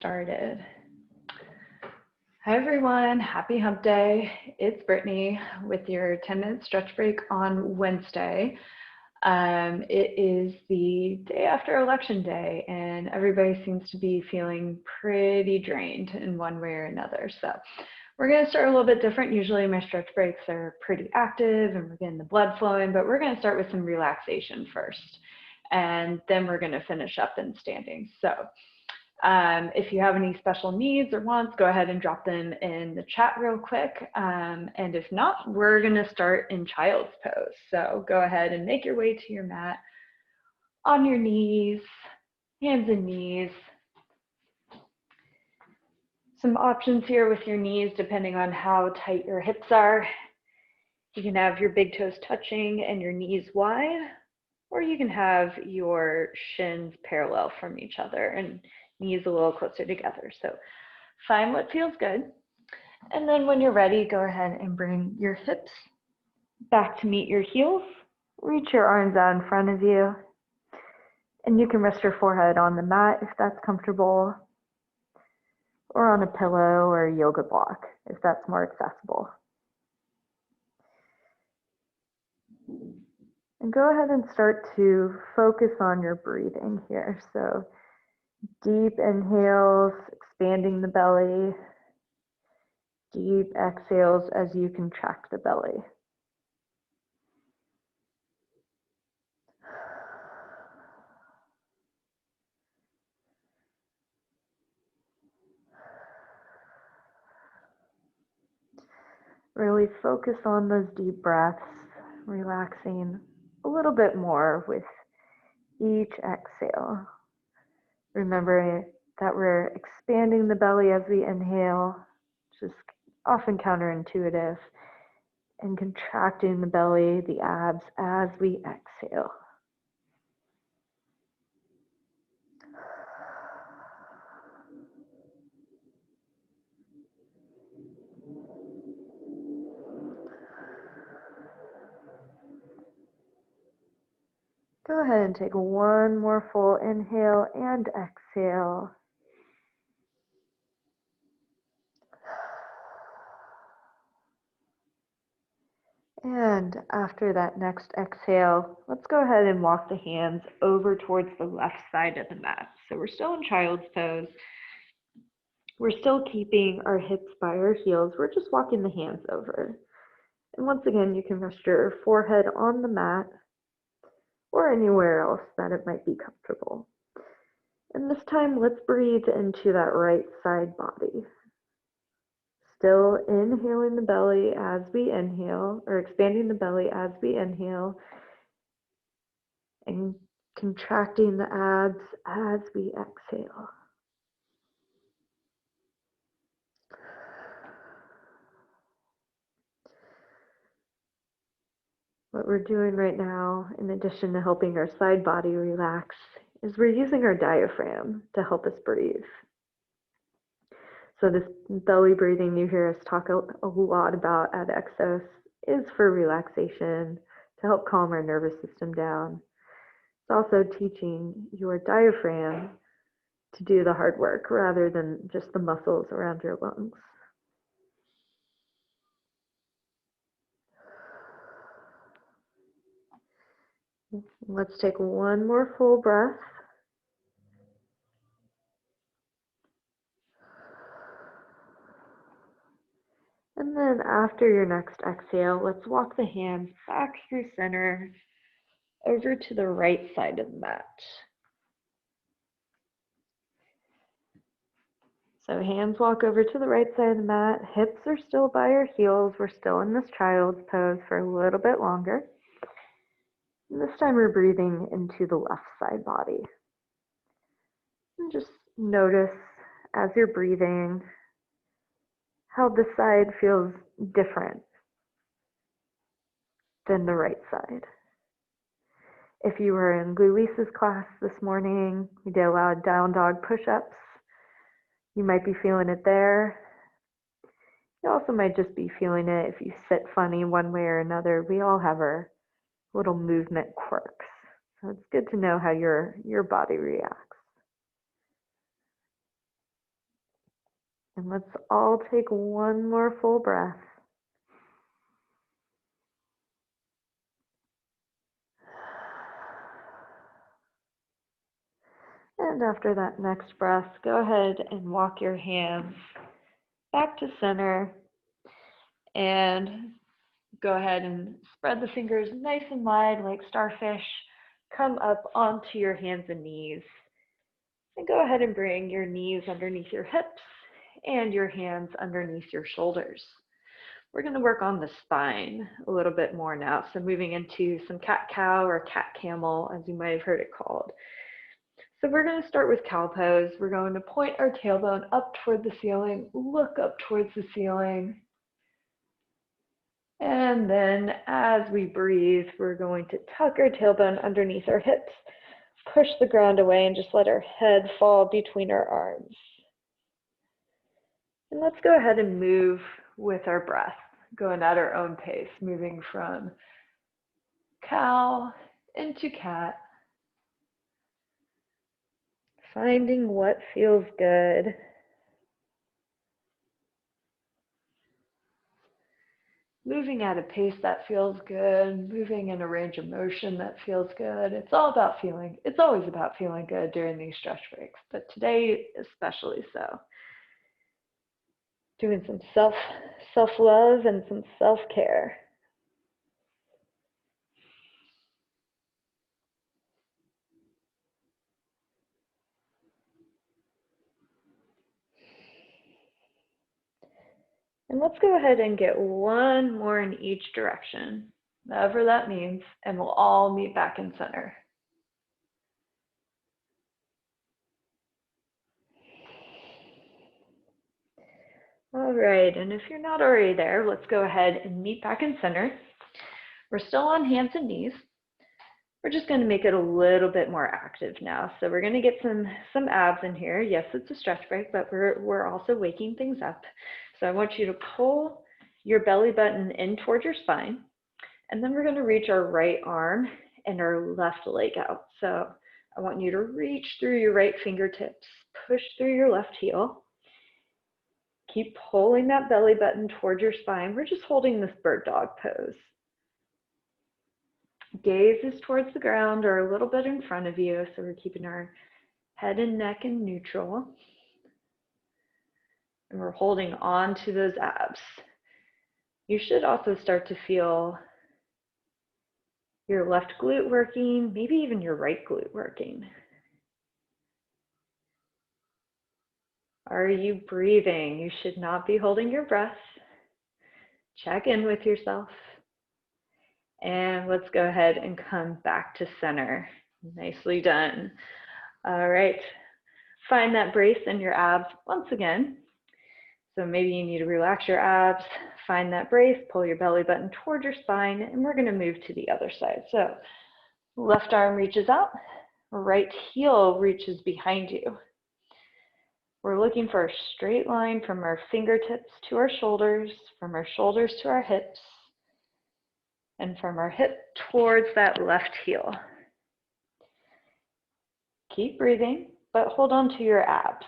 Started. Hi everyone, happy hump day. It's Brittany with your 10-minute stretch break on Wednesday. It is the day after election day and everybody seems to be feeling pretty drained in one way or another. So we're going to start a little bit different. Usually my stretch breaks are pretty active and we're getting the blood flowing, but we're going to start with some relaxation first. And then we're going to finish up in standing. So if you have any special needs or wants, go ahead and drop them in the chat real quick. And if not, we're going to start in child's pose. So go ahead and make your way to your mat on your knees, hands and knees. Some options here with your knees depending on how tight your hips are. You can have your big toes touching and your knees wide, or you can have your shins parallel from each other and knees a little closer together. So find what feels good. And then when you're ready, go ahead and bring your hips back to meet your heels. Reach your arms out in front of you. And you can rest your forehead on the mat if that's comfortable, or on a pillow or a yoga block if that's more accessible. And go ahead and start to focus on your breathing here. So deep inhales, expanding the belly. Deep exhales as you contract the belly. Really focus on those deep breaths, relaxing a little bit more with each exhale. Remember that we're expanding the belly as we inhale, which is often counterintuitive, and contracting the belly, the abs, as we exhale. Go ahead and take one more full inhale and exhale. And after that next exhale, let's go ahead and walk the hands over towards the left side of the mat. So we're still in child's pose. We're still keeping our hips by our heels. We're just walking the hands over. And once again, you can rest your forehead on the mat or anywhere else that it might be comfortable. And this time, let's breathe into that right side body. Still inhaling the belly as we inhale, or expanding the belly as we inhale, and contracting the abs as we exhale. What we're doing right now, in addition to helping our side body relax, is we're using our diaphragm to help us breathe. So this belly breathing you hear us talk a lot about at Exos is for relaxation, to help calm our nervous system down. It's also teaching your diaphragm to do the hard work rather than just the muscles around your lungs. Let's take one more full breath. And then after your next exhale, let's walk the hands back through center over to the right side of the mat. So hands walk over to the right side of the mat. Hips are still by our heels. We're still in this child's pose for a little bit longer. And this time we're breathing into the left side body. And just notice as you're breathing how the side feels different than the right side. If you were in Louise's class this morning, we did a lot of down dog push-ups. You might be feeling it there. You also might just be feeling it if you sit funny one way or another. We all have our little movement quirks. So it's good to know how your body reacts. And let's all take one more full breath. And after that next breath, go ahead and walk your hands back to center and go ahead and spread the fingers nice and wide like starfish. Come up onto your hands and knees. And go ahead and bring your knees underneath your hips and your hands underneath your shoulders. We're going to work on the spine a little bit more now. So moving into some cat-cow or cat-camel, as you might have heard it called. So we're going to start with cow pose. We're going to point our tailbone up toward the ceiling, look up towards the ceiling. And then as we breathe, we're going to tuck our tailbone underneath our hips, push the ground away, and just let our head fall between our arms. And let's go ahead and move with our breath, going at our own pace, moving from cow into cat, finding what feels good. Moving at a pace that feels good, moving in a range of motion that feels good. It's all about feeling. It's always about feeling good during these stretch breaks, but today especially so. Doing some self-love and some self-care. And let's go ahead and get one more in each direction, whatever that means, and we'll all meet back in center. All right, and if you're not already there, let's go ahead and meet back in center. We're still on hands and knees. We're just going to make it a little bit more active now. So we're going to get some abs in here. Yes, it's a stretch break, but we're also waking things up. So I want you to pull your belly button in towards your spine, and then we're going to reach our right arm and our left leg out. So I want you to reach through your right fingertips, push through your left heel. Keep pulling that belly button towards your spine. We're just holding this bird dog pose. Gaze is towards the ground or a little bit in front of you, so we're keeping our head and neck in neutral. And we're holding on to those abs. You should also start to feel your left glute working, maybe even your right glute working. Are you breathing? You should not be holding your breath. Check in with yourself. And let's go ahead and come back to center. Nicely done. All right. Find that brace in your abs once again. So maybe you need to relax your abs, find that brace, pull your belly button towards your spine, and we're going to move to the other side. So left arm reaches out, right heel reaches behind you. We're looking for a straight line from our fingertips to our shoulders, from our shoulders to our hips, and from our hip towards that left heel. Keep breathing, but hold on to your abs.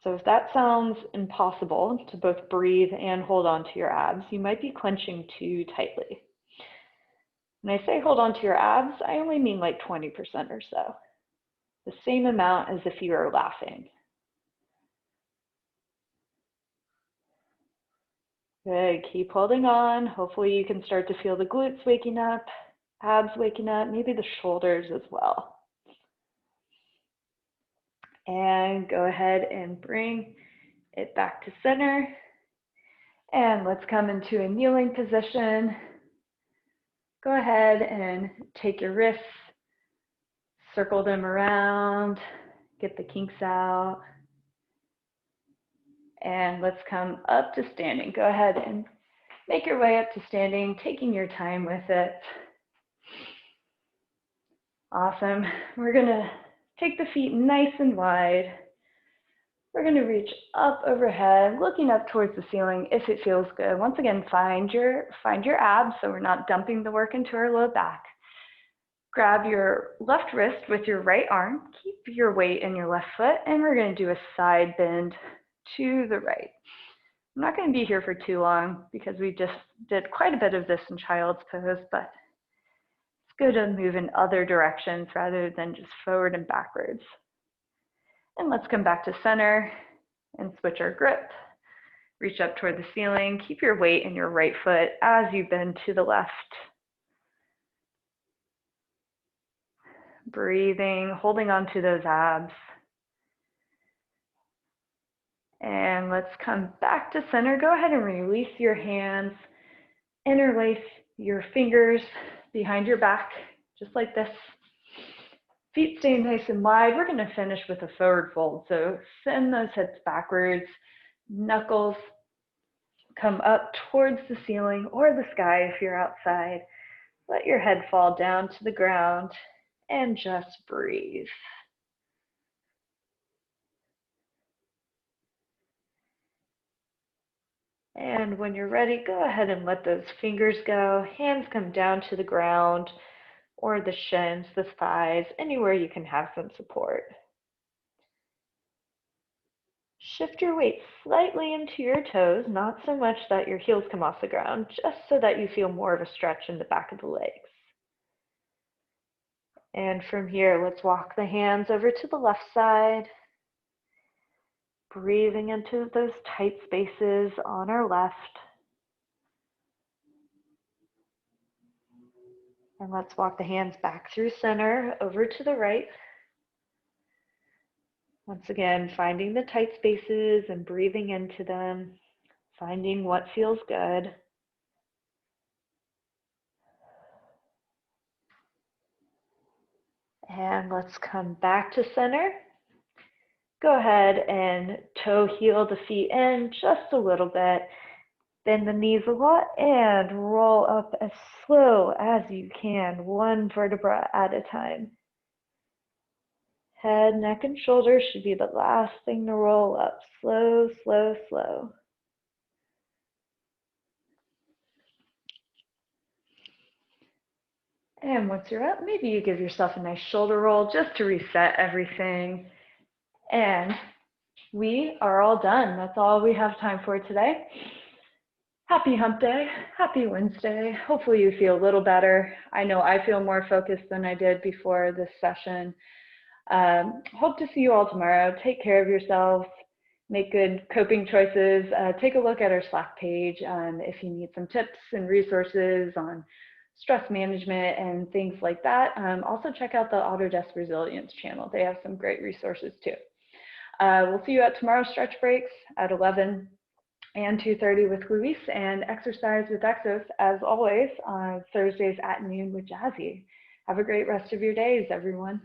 So if that sounds impossible to both breathe and hold on to your abs, you might be clenching too tightly. When I say hold on to your abs, I only mean like 20% or so. The same amount as if you were laughing. Good, keep holding on. Hopefully you can start to feel the glutes waking up, abs waking up, maybe the shoulders as well. And go ahead and bring it back to center. And let's come into a kneeling position. Go ahead and take your wrists, circle them around, get the kinks out. And let's come up to standing. Go ahead and make your way up to standing, taking your time with it. Awesome. We're going to take the feet nice and wide. We're going to reach up overhead, looking up towards the ceiling if it feels good. Once again, find your abs so we're not dumping the work into our low back. Grab your left wrist with your right arm, keep your weight in your left foot, and we're going to do a side bend to the right. I'm not going to be here for too long because we just did quite a bit of this in child's pose, but it's good to move in other directions rather than just forward and backwards. And let's come back to center and switch our grip. Reach up toward the ceiling. Keep your weight in your right foot as you bend to the left. Breathing, holding on to those abs. And let's come back to center. Go ahead and release your hands. Interlace your fingers behind your back, just like this. Feet stay nice and wide. We're going to finish with a forward fold. So send those hips backwards. Knuckles come up towards the ceiling or the sky if you're outside. Let your head fall down to the ground and just breathe. And when you're ready, go ahead and let those fingers go. Hands come down to the ground or the shins, the thighs, anywhere you can have some support. Shift your weight slightly into your toes, not so much that your heels come off the ground, just so that you feel more of a stretch in the back of the legs. And from here, let's walk the hands over to the left side, breathing into those tight spaces on our left. And let's walk the hands back through center, over to the right. Once again, finding the tight spaces and breathing into them, finding what feels good. And let's come back to center. Go ahead and toe heel the feet in just a little bit. Bend the knees a lot and roll up as slow as you can, one vertebra at a time. Head, neck, and shoulders should be the last thing to roll up. Slow, slow, slow. And once you're up, maybe you give yourself a nice shoulder roll just to reset everything. And we are all done. That's all we have time for today. Happy hump day, happy Wednesday. Hopefully you feel a little better. I know I feel more focused than I did before this session. Hope to see you all tomorrow. Take care of yourselves, make good coping choices. Take a look at our Slack page if you need some tips and resources on stress management and things like that. Also check out the Autodesk Resilience channel. They have some great resources too. We'll see you at tomorrow's stretch breaks at 11 and 2:30 with Luis, and exercise with Exos as always on Thursdays at noon with Jazzy. Have a great rest of your days, everyone.